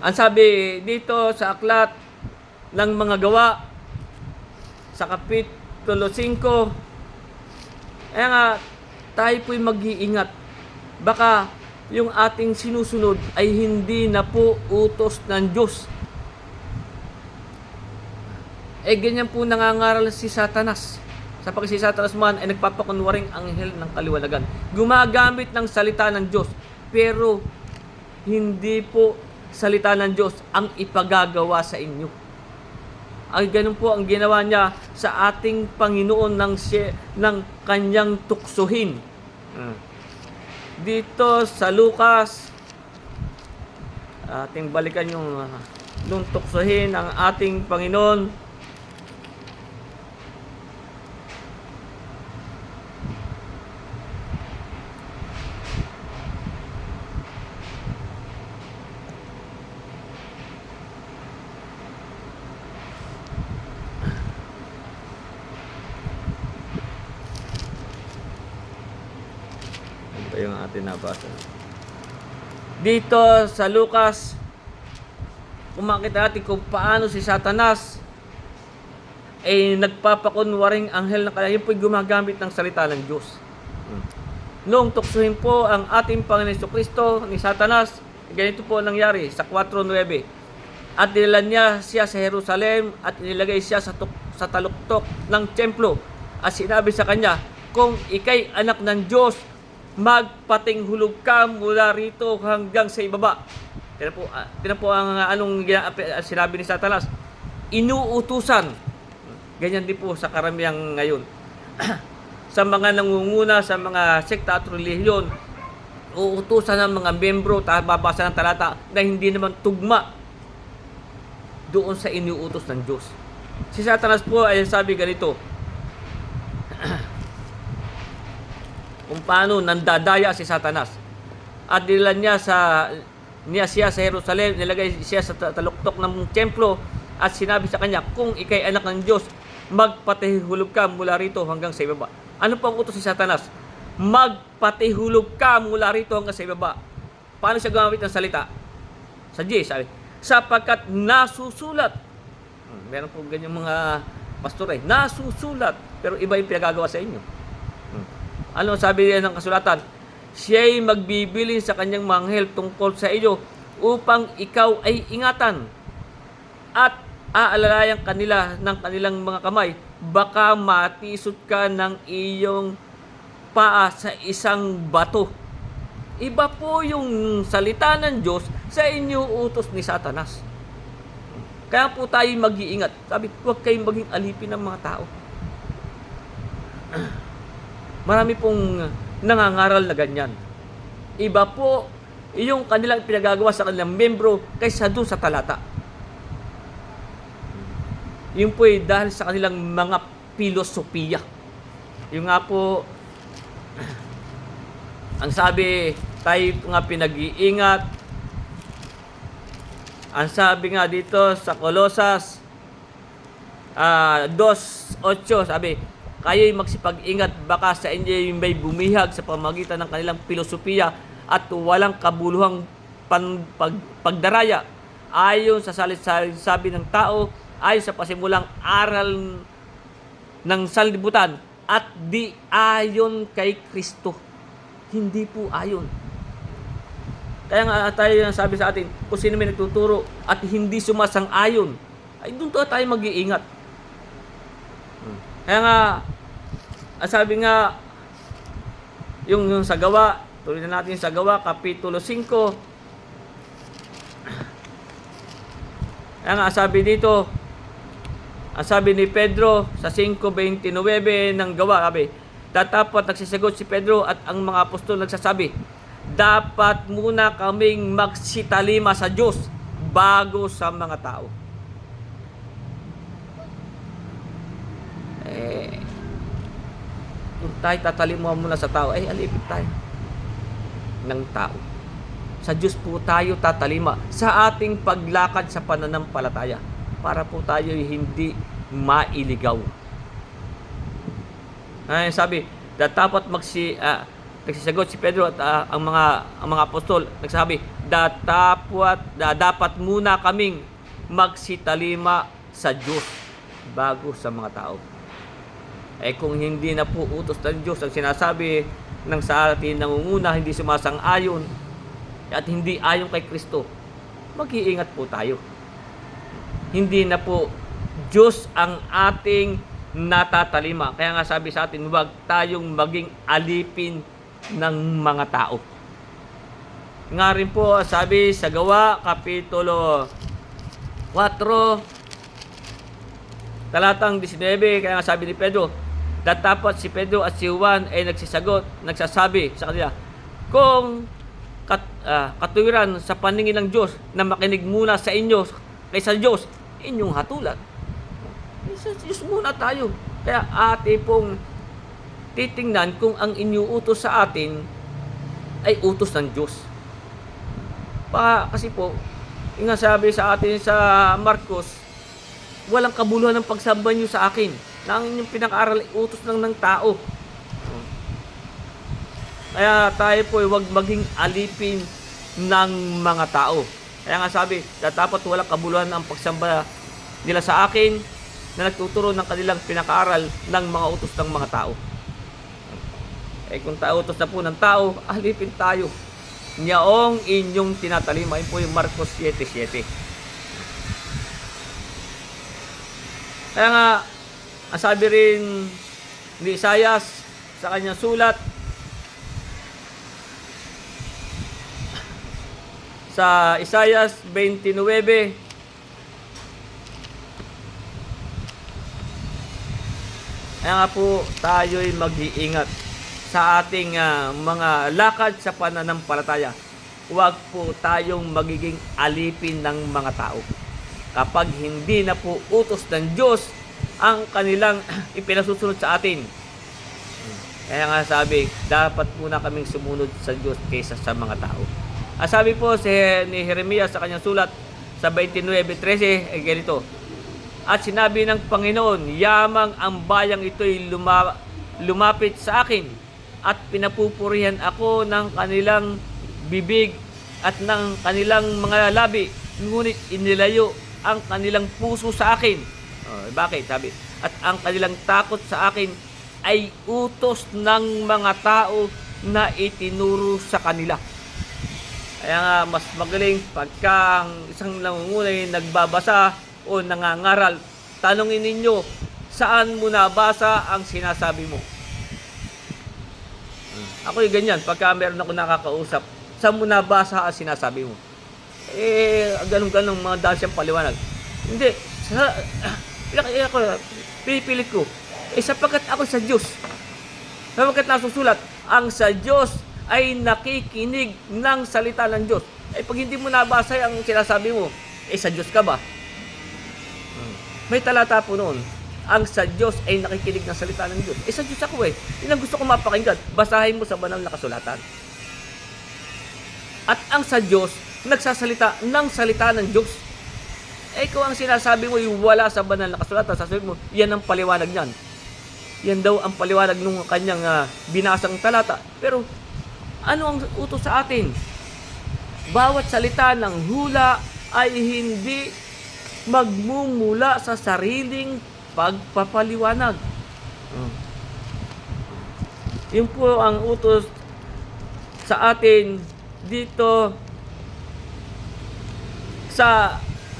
ang sabi dito sa aklat ng mga gawa, sa Kapitulo 5, kaya nga, tayo po'y mag-iingat. Baka yung ating sinusunod ay hindi na po utos ng Diyos. Ganyan po nangangaral si Satanas. Sapagkat si Satanas man ay nagpapakunwaring anghel ng kaliwanagan. Gumagamit ng salita ng Diyos, pero hindi po salita ng Diyos ang ipagagawa sa inyo. Ay ganun po ang ginawa niya sa ating Panginoon ng kanyang tuksohin. Dito sa Lucas, ating balikan yung nung tuksohin ang ating Panginoon. Yung atin nabasa. Dito sa Lucas, kung makita natin kung paano si Satanas ay nagpapakunwaring anghel na kaya, yun po'y gumagamit ng salita ng Diyos. Noong tuksuhin po ang ating Panginoon Kristo ni Satanas, ganito po nangyari sa 4:9. At dinala niya siya sa Jerusalem at inilagay siya sa taluktok ng templo. At sinabi sa kanya, kung ikay anak ng Diyos, magpatinghulog ka mula rito hanggang sa ibaba. Tingnan po ang sinabi ni Satanas. Inuutusan. Ganyan din po sa karamihang ngayon. Sa mga nangunguna, sa mga sekta at relihiyon, uutusan ng mga membro, babasa ng talata na hindi naman tugma doon sa inuutos ng Diyos. Si Satanas po ay sabi ganito, kung paano nandadaya si Satanas. At dinala niya siya sa Jerusalem, nilagay siya sa taluktok ng templo at sinabi sa kanya, kung ikay anak ng Diyos, magpatihulog ka mula rito hanggang sa ibaba. Ano po ang utos ni Satanas? Magpatihulog ka mula rito hanggang sa ibaba. Paano siya gumamit ng salita? Sa J, sabi, sapagkat nasusulat. Meron po ganyan mga pastor nasusulat, pero iba yung pinagagawa sa inyo. Ano sabi niya ng kasulatan? Siya'y magbibilin sa kanyang manghel tungkol sa iyo upang ikaw ay ingatan at aalalayan kanila ng kanilang mga kamay. Baka matisod ka ng iyong paa sa isang bato. Iba po yung salita ng Diyos sa inyo utos ni Satanas. Kaya po tayo mag-iingat. Sabi, huwag kayong maging alipin ng mga tao. Marami pong nangangaral na ganyan. Iba po yung kanilang pinagagawa sa kanilang membro kaysa doon sa talata. Yun po ay dahil sa kanilang mga filosofiya. Yung nga po, ang sabi, tayo nga pinag-iingat. Ang sabi nga dito sa Colosas 2:8, sabi, kayo'y magsipag-ingat, baka sa inyo may bumihag sa pamagitan ng kanilang filosofiya at walang kabuluhang pagdaraya ayon sa sabi ng tao, ayon sa pasimulang aral ng sanlibutan at di ayon kay Kristo. Hindi po ayon. Kaya nga tayo sabi sa atin, kung sino may nagtuturo at hindi sumasang-ayon, ay doon tayo mag-iingat. Kaya nga, sabi nga, yung sa gawa, tuloy na natin sa gawa, Kapitulo 5. Kaya nga, sabi dito, ang sabi ni Pedro sa 5:29 ng gawa, sabi, tatapat nagsisagot si Pedro at ang mga apostol nagsasabi, dapat muna kaming magsitalima sa Diyos bago sa mga tao. Kung tayo tatalimuhan muna sa tao, ay alipit tayo ng tao. Sa Diyos po tayo tatalima sa ating paglakad sa pananampalataya para po tayo hindi mailigaw. Ay, sabi, dapat nagsisagot si Pedro at ang mga apostol nagsabi, dapat muna kaming magsitalima sa Diyos bago sa mga tao. Kung hindi na po utos ng Diyos ang sinasabi ng sa atin nangunguna, hindi sumasang-ayon at hindi ayon kay Kristo, mag-iingat po tayo. Hindi na po Diyos ang ating natatalima. Kaya nga sabi sa atin, huwag tayong maging alipin ng mga tao. Nga rin po sabi sa Gawa, Kapitulo 4, talatang 19, kaya nga sabi ni Pedro, dapat si Pedro at si Juan ay nagsasabi sa kanila, kung katuwiran sa paningin ng Diyos na makinig muna sa inyo kaysa Diyos, inyong hatulan. Sa Diyos muna tayo. Kaya ate pong titingnan kung ang inyuutos sa atin ay utos ng Diyos. Kasi po, yung sabi sa atin sa Marcos, walang kabuluhan ng pagsamba nyo sa akin na ang inyong pinag-aaral ay utos ng tao. Kaya tayo po huwag maging alipin ng mga tao. Kaya nga sabi, dapat walang kabuluhan ang pagsamba nila sa akin na nagtuturo ng kanilang pinag-aaral ng mga utos ng mga tao. Kung utos na po ng tao, alipin tayo. Nyaong inyong tinatalima. Yun po yung Marcos 7:7. Kaya nga, ang sabi rin ni Isaias sa kanyang sulat, sa Isaias 29, kaya nga po tayo'y mag-iingat sa ating mga lakad sa pananampalataya. Huwag po tayong magiging alipin ng mga tao. Kapag hindi na po utos ng Diyos ang kanilang ipinasusunod sa atin. Kaya nga sabi, dapat muna kaming sumunod sa Diyos kaysa sa mga tao. Sabi po ni Jeremias sa kanyang sulat sa 29:13 ay ganito, at sinabi ng Panginoon, yamang ang bayang ito'y lumapit sa akin at pinapupurihan ako ng kanilang bibig at ng kanilang mga labi, ngunit inilayo ang kanilang puso sa akin. Bakit? Sabi, at ang kanilang takot sa akin ay utos ng mga tao na itinuro sa kanila. Kaya nga, mas magaling pagka ang isang nangungunay nagbabasa o nangangaral, tanungin ninyo, saan mo nabasa ang sinasabi mo? Ako yung ganyan, pagka meron ako nakakausap, saan mo nabasa ang sinasabi mo? Ganun-ganun mga dahil siyang paliwanag. Hindi, pinipilit ko. Sapagkat ako sa Diyos. Sapagkat nasusulat, ang sa Diyos ay nakikinig ng salita ng Diyos. Pag hindi mo nabasa ang sinasabi mo, sa Diyos ka ba? May talata po noon, ang sa Diyos ay nakikinig ng salita ng Diyos. Sa Diyos ako Yun ang gusto ko mapakinggan. Basahin mo sa banal na kasulatan. At ang sa Diyos, nagsasalita ng salita ng Diyos. Kung ang sinasabi mo yung wala sa banal na kasulatan, sasabihin mo, yan ang paliwanag niyan. Yan daw ang paliwanag ng kanyang binasang talata. Pero, ano ang utos sa atin? Bawat salita ng hula ay hindi magmumula sa sariling pagpapaliwanag. Yun po ang utos sa atin dito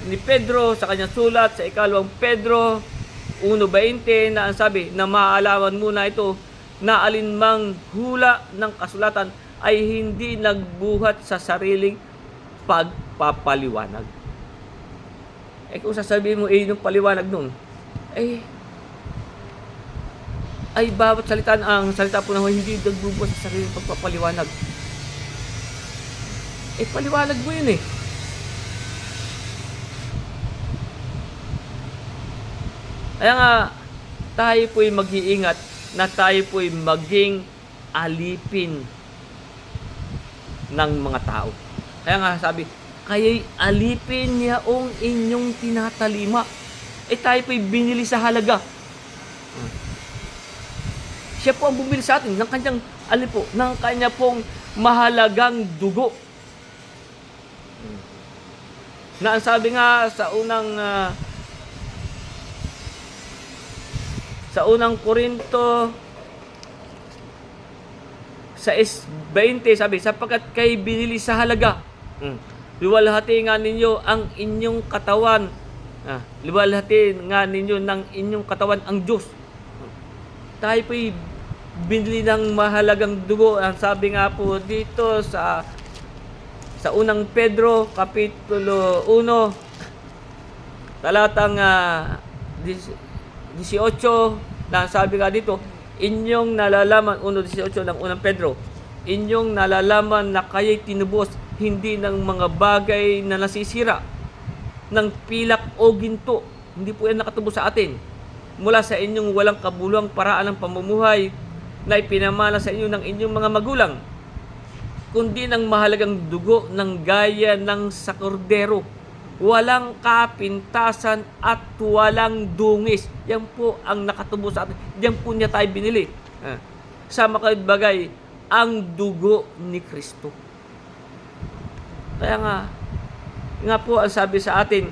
ni Pedro sa kanyang sulat sa ikalawang Pedro 1:20 na ang sabi na maalaman muna ito na alinmang hula ng kasulatan ay hindi nagbuhat sa sariling pagpapaliwanag. Kung sasabihin mo yung paliwanag nun, ay bawat salita ang salita po na hindi nagbubuhat sa sariling pagpapaliwanag. paliwanag mo yun eh. Kaya nga, tayo po'y mag-iingat na tayo po'y maging alipin ng mga tao. Kaya nga sabi, kaya'y alipin yaong inyong tinatalima. Tayo po'y binili sa halaga. Siya po ang bumili sa atin ng kanyang, ng kanya pong mahalagang dugo. Na ang sabi nga sa unang Korinto 6:20, sabi, sapagkat kay binili sa halaga. Luwalhati nga ninyo ang inyong katawan. Luwalhati nga ninyo ng inyong katawan ang Diyos. Tayo po'y binili ng mahalagang dugo. Ang sabi nga po dito sa unang Pedro, Kapitulo 1, talatang 18, na sabi nga dito, inyong nalalaman, 1:18 ng unang Pedro, inyong nalalaman na kayo'y tinubos hindi ng mga bagay na nasisira, ng pilak o ginto. Hindi po yan nakatubos sa atin. Mula sa inyong walang kabuluhang paraan ng pamumuhay na ipinamana sa inyo ng inyong mga magulang, kundi ng mahalagang dugo ng gaya ng sa kordero, walang kapintasan at walang dungis. Yan po ang nakatubo sa atin. Yan po niya tayo binili. Sa makabagay, ang dugo ni Kristo. Kaya nga po ang sabi sa atin,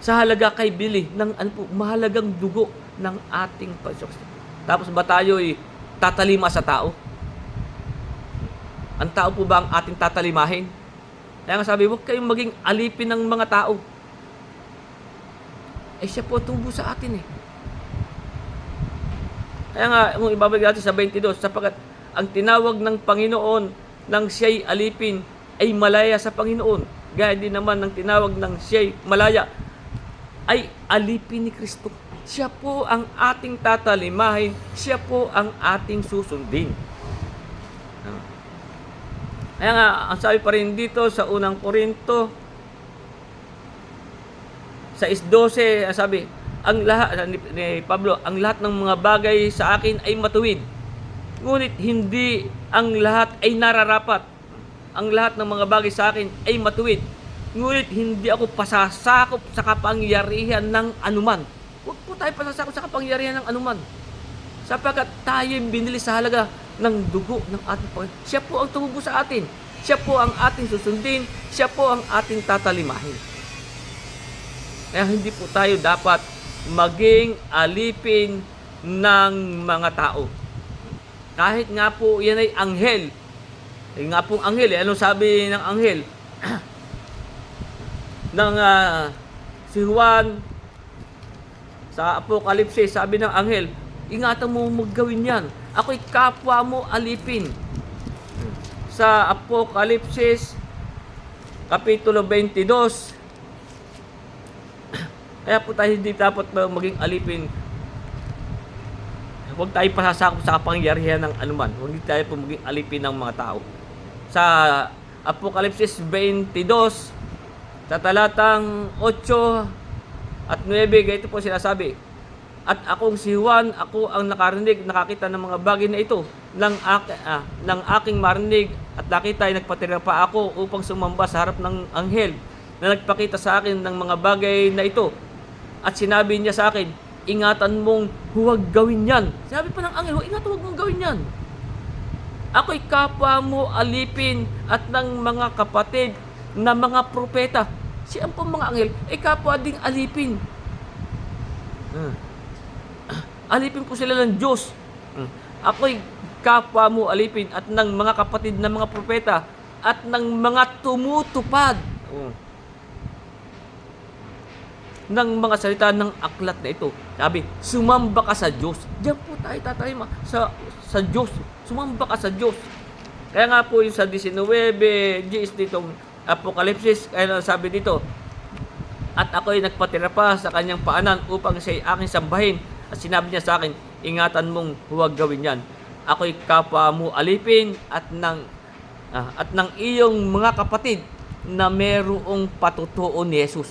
sa halaga kay bili ng mahalagang dugo ng ating Panginoon. Tapos ba tayo'y tatalima sa tao? Ang tao po ba ang ating tatalimahin? Kaya nga sabi, huwag kayong maging alipin ng mga tao. Siya po tubo sa atin eh. Kaya nga, kung ibabalik natin sa 22, sapagkat ang tinawag ng Panginoon ng siya'y alipin ay malaya sa Panginoon. Gaya din naman ng tinawag ng siya'y malaya ay alipin ni Kristo. Siya po ang ating tatalimahin. Siya po ang ating susundin. Kaya nga, ang sabi pa rin dito sa unang Korinto 6:12, sabi, ang lahat ni Pablo, ang lahat ng mga bagay sa akin ay matuwid. Ngunit hindi ang lahat ay nararapat. Ang lahat ng mga bagay sa akin ay matuwid. Ngunit hindi ako pasasakop sa kapangyarihan ng anuman. Huwag po tayo pasasakop sa kapangyarihan ng anuman. Sapagkat tayo binili sa halaga ng dugo ng ating Panginoon. Siya po ang tumubo sa atin. Siya po ang ating susundin. Siya po ang ating tatalimahin. Kaya hindi po tayo dapat maging alipin ng mga tao. Kahit nga po yan ay anghel. Nga pong anghel, anong sabi ng anghel? Si Juan sa Apokalipsis, sabi ng anghel, ingatan mo maggawin yan. Ako'y kapwa mo alipin. Sa Apokalipsis, Kapitulo 22, kaya po tayo hindi dapat maging alipin. Huwag tayo pasasakop sa kapangyarihan ng anuman. Huwag tayo po maging alipin ng mga tao. Sa Apokalipsis 22, sa talatang 8 at 9, ganito po sinasabi, at akong si Juan, ako ang nakakita ng mga bagay na ito, ng aking marinig at nakita ay nagpatira pa ako upang sumamba sa harap ng anghel na nagpakita sa akin ng mga bagay na ito. At sinabi niya sa akin, ingatan mong huwag gawin yan. Sabi pa ng anghel, ingatan huwag mong gawin yan. Ako'y kapwa mo alipin at ng mga kapatid na mga propeta. Siyang po mga anghel, kapwa ding alipin. Alipin po sila ng Diyos. Ako'y kapwa mo alipin at ng mga kapatid na mga propeta at ng mga tumutupad ng mga salita ng aklat na ito. Sabi, sumamba ka sa Diyos. Diyan po tayo tatayma sa Diyos. Sumamba ka sa Diyos. Kaya nga po yung sa 19, Gs ditong Apokalipsis, kaya sabi dito, at ako'y nagpatira pa sa kanyang paanan upang siya'y aking sambahin. At sinabi niya sa akin, ingatan mong huwag gawin yan. Ako'y kapwa mo alipin at ng at ng iyong mga kapatid na merong patutuo ni Jesus.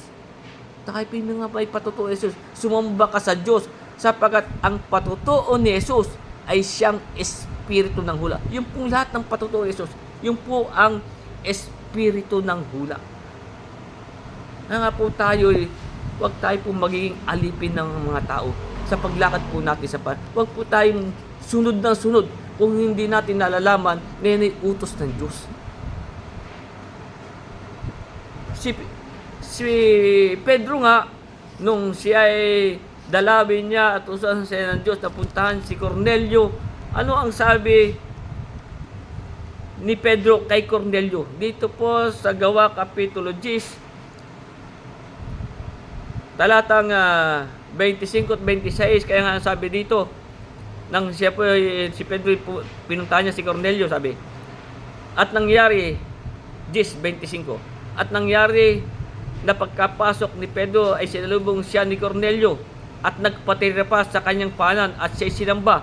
Tayo mga may patutuo ni Jesus, sumamba ka sa Diyos sapagkat ang patutuo ni Jesus ay siyang espiritu ng hula. Yung pong lahat ng patutuo ni Jesus, yung po ang espiritu ng hula. Nga po tayo, huwag tayo po magiging alipin ng mga tao sa paglakad po natin sa huwag po tayong sunod ng sunod kung hindi natin nalalaman na yan ay utos ng Diyos. Si Pedro nga, nung siya ay dalawin niya at usasan siya ng Diyos na puntahan si Cornelio, ano ang sabi ni Pedro kay Cornelio? Dito po sa Gawa Kapitulo 10, talatang 25 at 26, kaya nga sabi dito, nang siya po, si Pedro pinuntahan niya si Cornelio, sabi, at nangyari, 10:25, at nangyari na pagkapasok ni Pedro ay sinalubong siya ni Cornelio at nagpatira pa sa kanyang paanan at siya'y sinamba.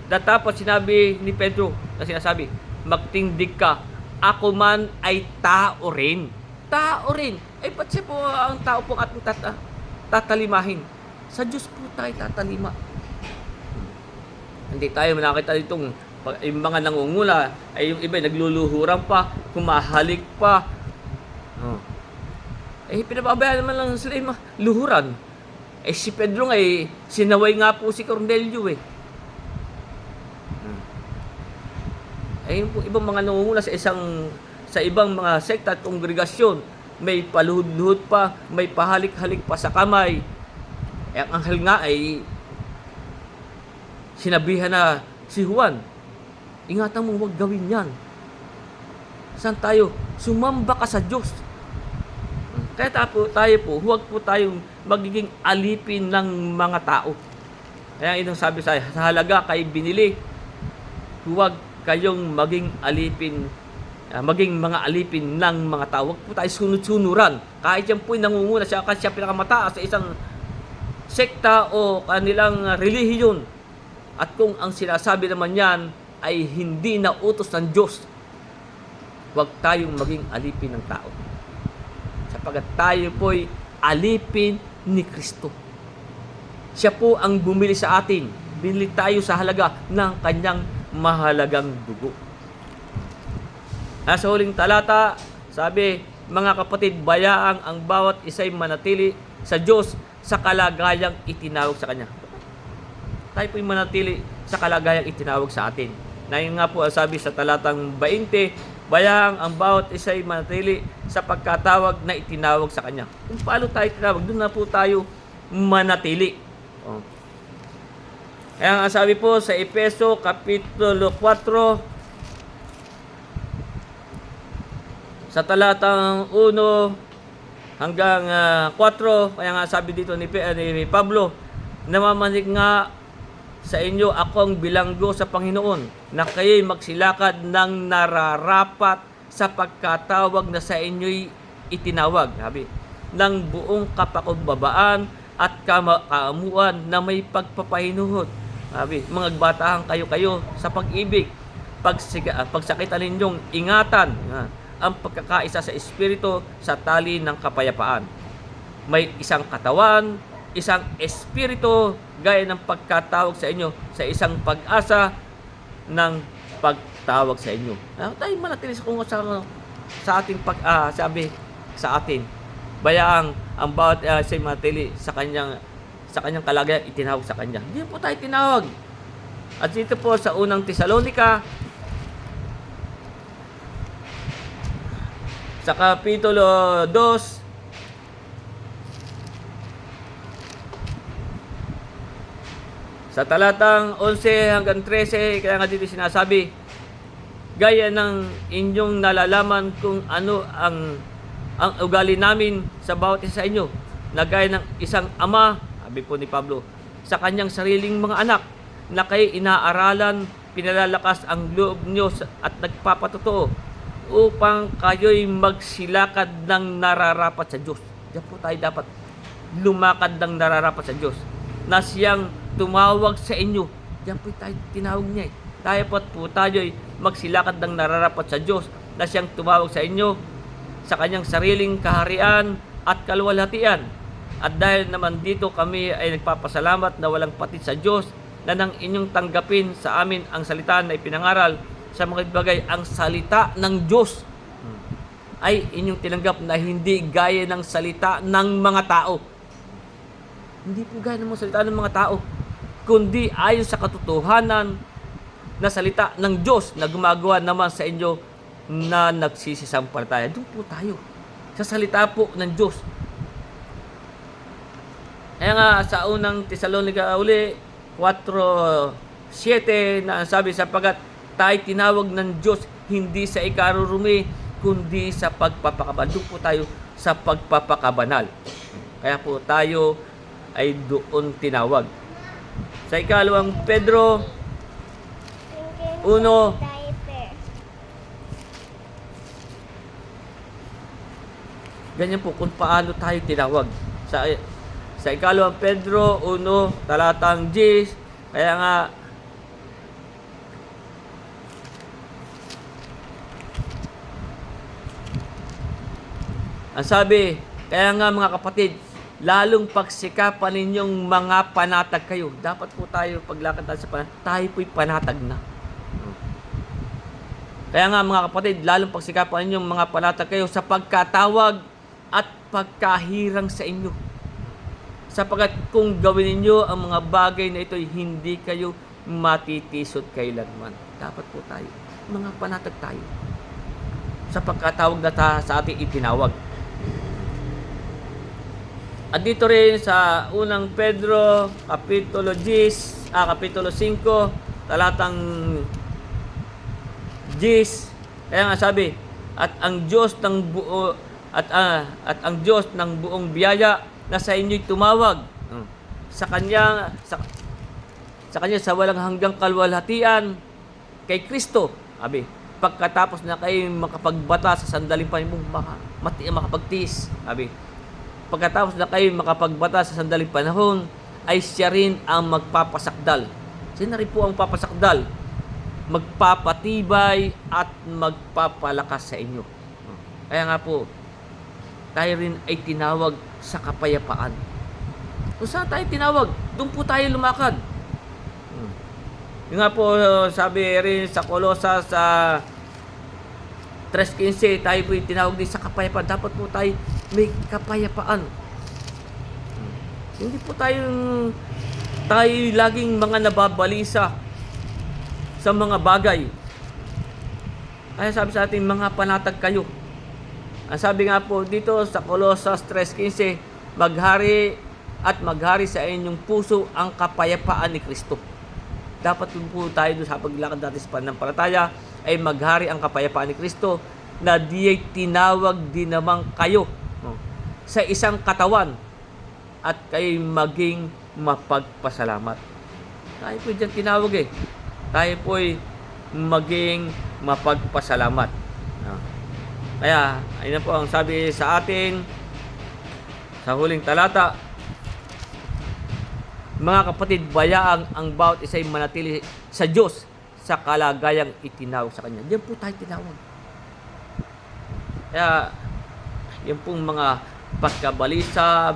Datapos sinabi ni Pedro na sinasabi, magtindig ka, ako man ay tao rin. Tao rin. Ay ba't siya po ang tao pong ating tatalimahin? Sa Diyos po tayo tatalima. Hindi tayo nakita ditong yung mga nangungula ay yung iba nagluluhuran pa, kumahalik pa. Pinababayaan naman lang sila yung luhuran. Si Pedro nga sinaway nga po si Cornelio yung ibang mga nangunguna sa ibang mga sekta at kongregasyon, may paluhod-luhod pa, may pahalik-halik pa sa kamay. Ang anghel nga ay sinabihan na si Juan, ingatan mo, huwag gawin yan. Saan tayo? Sumamba ka sa Diyos. Kaya tayo po, huwag po tayong magiging alipin ng mga tao. Kaya inong sabi sa halaga kay binili, huwag kayong maging mga alipin ng mga tao. Huwag po tayo sunod-sunuran. Kahit yan po'y nangunguna siya, kasi siya pinakamataas sa isang sekta o kanilang relihiyon. At kung ang sinasabi naman yan ay hindi na utos ng Diyos, huwag tayong maging alipin ng tao. Sapagkat tayo po'y alipin ni Kristo. Siya po ang bumili sa atin. Binili tayo sa halaga ng kanyang mahalagang dugo. Sa huling talata, sabi, mga kapatid, bayaang ang bawat isa'y manatili sa Diyos sa kalagayang itinawag sa Kanya. Tayo po'y manatili sa kalagayang itinawag sa atin. Ngayon nga po, sabi sa talatang 20, bayaang ang bawat isa'y manatili sa pagkatawag na itinawag sa Kanya. Kung paano tayo tinawag, doon na po tayo manatili. Kaya nga sabi po sa Efeso Kapitulo 4, sa talatang 1 hanggang 4, kaya nga sabi dito ni Pablo, namamanig nga sa inyo ako ang bilanggo sa Panginoon na kayo'y magsilakad ng nararapat sa pagkatawag na sa inyo'y itinawag. Sabi, ng buong kapakumbabaan at kaamuan na may pagpapahinuhod. Sabi, mga batahan kayo sa pag-ibig, pagsakitan ninyong ingatan ang pagkakaisa sa Espiritu sa tali ng kapayapaan. May isang katawan, isang Espiritu, gaya ng pagkatawag sa inyo sa isang pag-asa ng pagtawag sa inyo. Tayo manatili sa ating sabi sa atin. Bayaang ang bawat say manatili sa kanyang kalagayan itinawag sa kanya. Hindi po tayo tinawag. At dito po sa unang Tesalonica, sa Kapitulo 2, sa talatang 11 hanggang 13, kaya nga dito sinasabi, gaya ng inyong nalalaman kung ano ang ugali namin sa bawat isa sa inyo, na gaya ng isang ama, sabi po ni Pablo, sa kanyang sariling mga anak, na kayo inaaralan, pinalalakas ang loob nyo at nagpapatotoo, upang kayo'y magsilakad ng nararapat sa Diyos. Diyan po tayo dapat lumakad ng nararapat sa Diyos, na siyang tumawag sa inyo. Diyan po tayo tinawag niya. Tayo po tayo'y magsilakad ng nararapat sa Diyos na siyang tumawag sa inyo sa kanyang sariling kaharian at kaluwalhatian. At dahil naman dito kami ay nagpapasalamat na walang patid sa Diyos na nang inyong tanggapin sa amin ang salita na ipinangaral sa mga bagay. Ang salita ng Diyos ay inyong tinanggap na hindi gaya ng salita ng mga tao. Hindi po gaya ng mga salita ng mga tao, kundi ayon sa katotohanan na salita ng Diyos na gumagawa naman sa inyo na nagsisisampalataya. Doon po tayo, sa salita po ng Diyos. Kaya nga sa unang Tesalonica uli, 4:7 na sabi, sapagkat tayo tinawag ng Diyos hindi sa ikarurumi, kundi sa pagpapakabanal. Doon po tayo sa pagpapakabanal. Kaya po tayo ay doon tinawag. Sa ikalawang Pedro 1, ganyan po kung paano tayo tinawag. Sa ikalawang Pedro 1, talatang 10, kaya nga ang sabi, kaya nga mga kapatid, lalong pagsikapan ninyong mga panatag kayo. Dapat po tayo, paglakad tayo sa panatag, tayo po'y panatag na. Kaya nga mga kapatid, lalong pagsikapan ninyong mga panatag kayo sa pagkatawag at pagkahirang sa inyo. Sapagkat kung gawin ninyo ang mga bagay na ito, hindi kayo matitisod kailanman. Dapat po tayo, mga panatag tayo. Sa pagkatawag na sa ating itinawag. At dito rin sa unang Pedro, kapitulo 5, talatang 10, kaya nga sabi, at ang Diyos ng buong biyaya na sa inyo'y tumawag sa kanya sa walang hanggang kaluwalhatian kay Kristo. Sabi, pagkatapos na kayo makapagbata sa sandaling panahon, makapagtiis. Sabi, pagkatapos na kayo makapagbata sa sandaling panahon, ay siya rin ang magpapasakdal. Siya na rin po ang papasakdal, magpapatibay at magpapalakas sa inyo. Kaya nga po, tayo rin ay tinawag sa kapayapaan. Kung saan tayo tinawag, doon po tayo lumakad. Yung nga po, sabi rin sa Kolosas sa 3:15, tayo po yung tinawag din sa kapayapaan. Dapat po tayo may kapayapaan. Hindi po tayo laging mga nababalisa sa mga bagay. Kaya sabi sa atin, mga panatag kayo. Ang sabi nga po dito sa Kolosas 3:15, maghari sa inyong puso ang kapayapaan ni Kristo. Dapat po tayo sa paglakad natin sa pananampalataya ay maghari ang kapayapaan ni Kristo na diya'y tinawag din naman kayo sa isang katawan at kayo'y maging mapagpasalamat. Tayo po dyan tinawag Tayo po'y maging mapagpasalamat. Kaya, ayun na po ang sabi sa atin sa huling talata. Mga kapatid, bayaang ang bawat isa'y manatili sa Diyos sa kalagayang itinawag sa Kanya. Diyan po tayo tinawag. Kaya, yung pong mga pagkabalisa,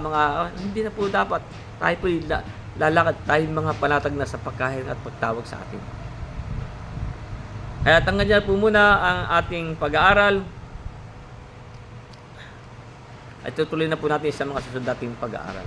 hindi na po dapat. Tayo po'y lalakad, tayo mga panatag na sa pagkahin at pagtawag sa atin. Kaya tanggal po muna ang ating pag-aaral. At tutuloy na po natin sa mga susunod nating pag-aaral.